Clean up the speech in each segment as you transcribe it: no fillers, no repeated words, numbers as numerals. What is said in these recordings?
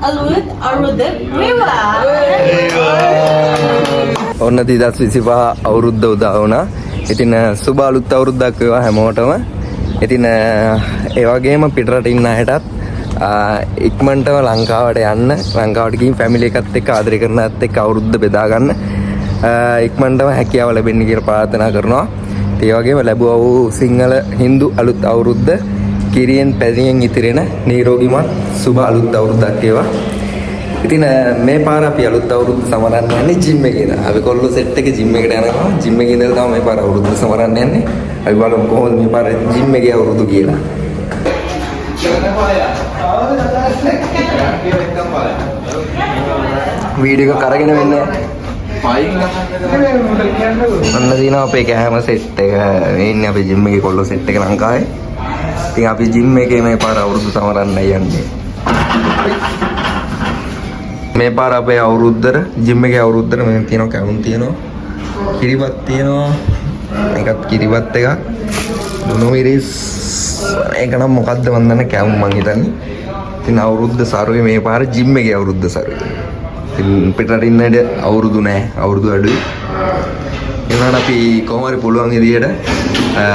අලුත් අවුරුද්ද වේවා. ඔන්න 2025 අවුරුද්ද උදා වුණා. ඉතින් සුබ අලුත් අවුරුද්දක් වේවා හැමෝටම. ඉතින් ඒ වගේම පිටරට ඉන්න අයටත් ඉක්මනටම ලංකාවට යන්න, ලංකාවට ගිහින් ෆැමිලි එකත් එක්ක ආදරය කරන අයත් එක්ක අවුරුද්ද බෙදා ගන්න ඉක්මනටම හැකියාව ලැබෙන්න කියලා ප්‍රාර්ථනා කරනවා. ඒ වගේම ලැබුවා වූ සිංහල හින්දු අලුත් අවුරුද්ද කිරියෙන් පැරියෙන් ඉතිරෙන නිරෝගීමත් සුබ අලුත් අවුරුද්දක් වේවා. ඉතින් මේ පාර අපි අලුත් අවුරුද්ද සමරන්න යන්නේ ජිම් එකේ ඉඳලා. අපි කොල්ලෝ සෙට් එකේ ජිම් එකට යනවා. ජිම් එකේ ඉඳලා තමයි මේ පාර අවුරුද්ද සමරන්න යන්නේ. අපි බලමු කොහොමද මේ පාර ජිම් එකේ අවුරුදු කියලා. වීඩියෝ එක කරගෙන වෙන්නේ. අන්න දිනවා අපේ කැම සෙට් එක. මේ ඉන්නේ අපේ ජිම් එකේ කොල්ලෝ සෙට් එක ලංකාවේ. ඉතින් අපි ජිම් එකේ මේ පාර අවුරුදු සමරන්න යන්නේ. මේ පාර අපේ අවුරුද්දට ජිම් එකේ අවුරුද්දට මෙන්න තියෙනවා කැවුම් තියෙනවා. කිරිබත් තියෙනවා. ඒකත් කිරිබත් එකක්. දුනු මිරිස් ඒක නම් මොකද්ද මන් දන්නේ කැවුම් මං හිතන්නේ. ඉතින් අවුරුද්ද සරුවේ මේ පාර ජිම් එකේ අවුරුද්ද සරුවේ. ඉතින් පිටරට ඉන්නට අවුරුදු නැහැ. අවුරුදු අඩුයි. ඒ වුණාට අපි කොහොම හරි පුළුවන් විදියට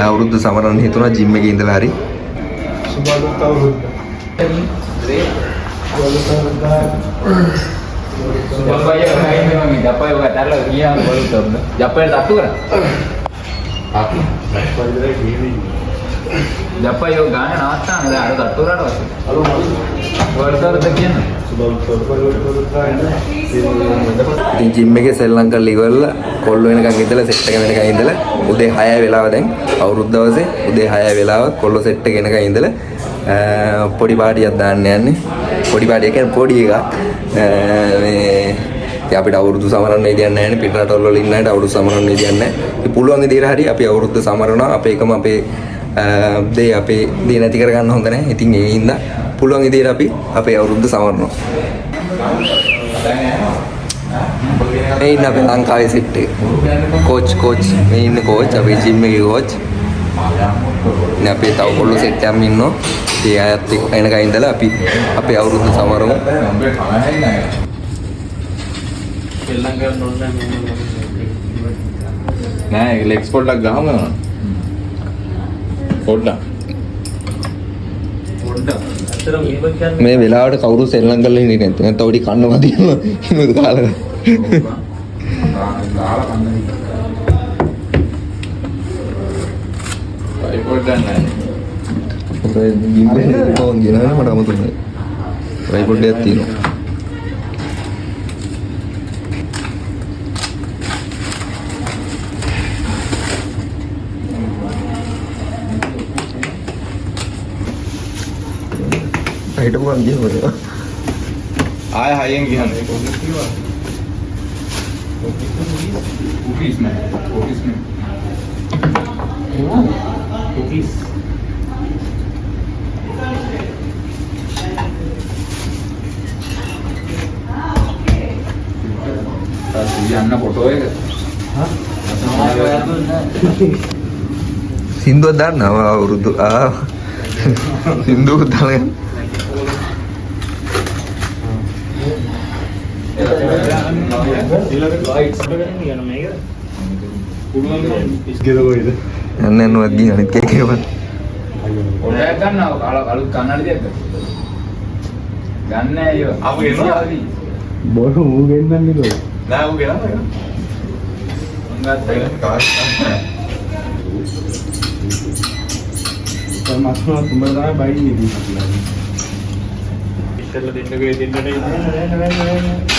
අවුරුද්ද සමරන්න හිතුණා ජිම් එකේ ඉඳලා හරි. සුබ අලුත් අවුරුද්ද. ඉතින් ජිම් එකේ සෙල්ලම් කරලා ඉවරලා කොල්ලෝ වෙනකන් ඉඳලා සෙට් එක වෙනකන් ඉඳලා උදේ 6 වෙලාව දැන් අවුරුදු දවසේ උදේ 6 වෙලාව කොල්ලෝ සෙට් එක වෙනකන් ඉඳලා පොඩි පාටියක් දාන්න යන්නේ. පොඩි පාටිය කියන්නේ පොඩි එකක්. මේ අපිට අවුරුදු සමරන්න ඉදියන්නේ නැහැ නේ. පිටරටවල වල ඉන්න අයට අවුරුදු සමරන්න ඉදියන්නේ නැහැ. ඉතින් පුළුවන් විදිහට හරි අපි අවුරුද්ද සමරනවා. අපේ එකම අපේ අපේ දේ නැති කරගන්න හොඳ නැහැ. ඉතින් ඒ හින්දා පුළුවන් විදිහට අපි අපේ අවුරුද්ද සමරනවා. මේ ඉන්න අපේ ලංකාවේ සෙට් එක. කෝච් මේ ඉන්න කෝච් අපේ ජිම් එකේ කෝච්. ඉතින් අපේ තව කොල්ලෝ සෙට් එකක් ඉන්නවා. ඒ අයත් එක්ක එනකන් ඉඳලා අපි අපේ අවුරුද්ද සමරමු. නෑ ලෙග්ස් පොඩ්ඩක් ගහමු නේද? පොඩ්ඩක්. මේ වෙලාවට කවුරු සෙල්ලම් කරලා ඉන්නේ නැත්නම් නැත්නම් ඔඩි කන්න වදිනවා. ඉන්නද කාලා. ගාලා කන්න. පොඩ්ඩක් නෑ. ඔය ගිම්බේ කොහොමද ගෙනන්නේ මට අමතකයි. ට්‍රයිපොඩ් එකක් තියෙනවා. හිටපුවා ගියවද? ආය හයියෙන් ගියන්නේ. Cookies. යන්න ෆොටෝ එක. සින්දුව දන්නවා අවුරුදු සින්දුව තමයි. යන්න නොත් ගිය අනිත් කේකේවත්. ඔයා ගන්නවා අලුත් කන්නඩි දෙක. ගන්න අයියෝ. අමු ගෙනවා. බොරු ඌ ගෙන්නන්නේ නෝ. නෑ ඌ ගෙනවා. උංගත් ඒක කාස්. තමස්ම තුඹලා බයින්නේ දීලා.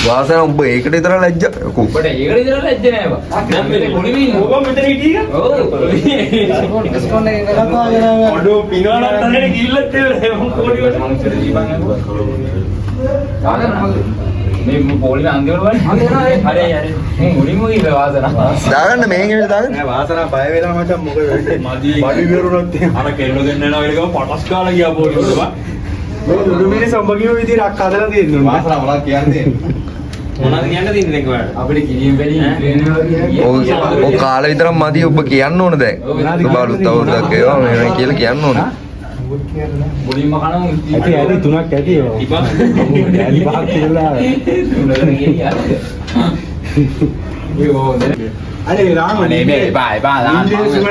වාසන ඔබ ඒකට විතර ලැජ්ජ ඔබට ඒකට විතර ලැජ්ජ නෑ බා. දැන් මෙතන පොඩි ඉන්නේ. ඕක මෙතන හිටියේ. ඔව්. ඩිස්කවුන්ට් එක කරලා ඔඩෝ පිනවලා තන්නේ කිල්ලත් ඒ මොන කෝඩි වල මනුස්සයෙක් දීපන් නේද? මේ පොලිමේ අන්තිමට බලන්න. හරි හරි. මුලින්ම කිව්ව වාසන. දාගන්න මේකෙන් විතර දාගන්න. නෑ වාසනා බය වෙලා මචං මොකද වෙන්නේ? මදි. බඩු විරුණොත් අර කෙල්ල දෙන්න යනවා කියලා ගම පටස් කාලා ගියා පොලිමේ බා. මේ දුරු මිනිස් සම්බගියෝ විදිහට අක් හදලා තියෙනවා. වාසනා මොනවද කියන්නේ? මොනවද කියන්න තියෙන්නේ දැන් ඔයාලට? අපිට කිරියෙන් බැරි ට්‍රේන් වල ඔය කාලේ විතරක් මදි ඔබ කියන්න ඕන දැන්. ඔබ අලුත් අවුරුද්දක් ඒවා මේ කියලා කියන්න ඕන. මුලින්ම කනවා ඇති ඇති තුනක් ඇති ඒවා. ඉබා ඇලි පහක් කියලා. අනේ රාම අනේ මේ එපා දාන්න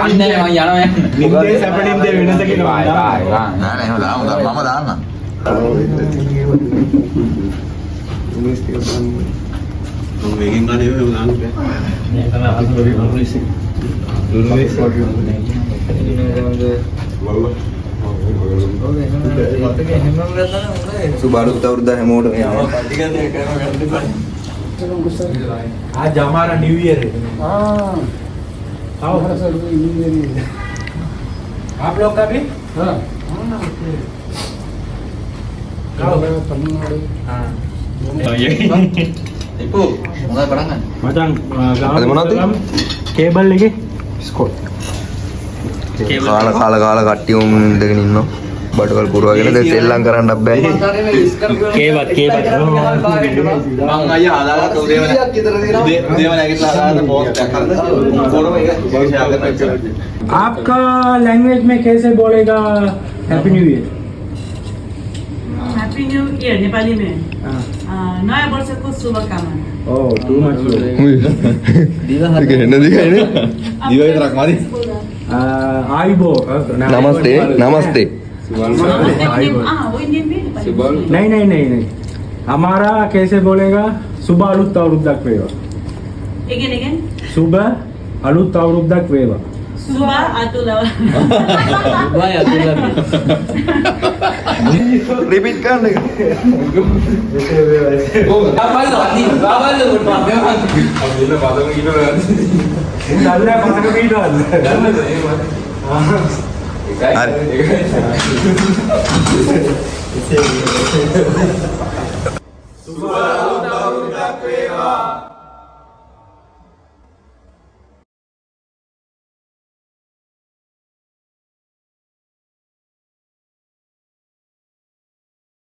අන්නේ මම යනවා නින්දේ සැපනින්දේ වෙනස කියනවා. නෑ නෑ එහෙම දාන්න මම දාන්නම්. මේකෙන් ගන්නේ එහෙම දාන්න බෑ. සුබ අලුත් අවුරුද්ද හැමෝටම आज हमारा न्यू ईयर है। आओ आप लोग का भी macam Ada mana tu? kabel lagi Scott කාල කට්ටියම ඉඳගෙන ඉන්නවා. බඩවල් පුරවගෙන දැන් සෙල්ලම් කරන්නත් බෑ. केबल මං අයියා හදාගත්ත උදේම නැගිටලා හදාගත්ත පෝස්ට් එකක් කරලා ෆෝටෝ එක ෂෙයාර් කරලා आपका लैंग्वेज में कैसे बोलेगा happy new year happy new year Nepali में हाँ नयाँ वर्षको शुभकामना ओह टू मच එන්න දිගයිනේ. දිව විතරක් මදි आईबो නමස්තේ නමස්තේ. वो इंडियन भी नेपाली नहीं हमारा कैसे बोलेगा सुबह अलुत අවුරුද්දක් වේවා again सुबह अलुत අවුරුද්දක් වේවා सुबह अतुल රිපීට් කරන්න එක. දල්ලා පතක පීඩවල හරි.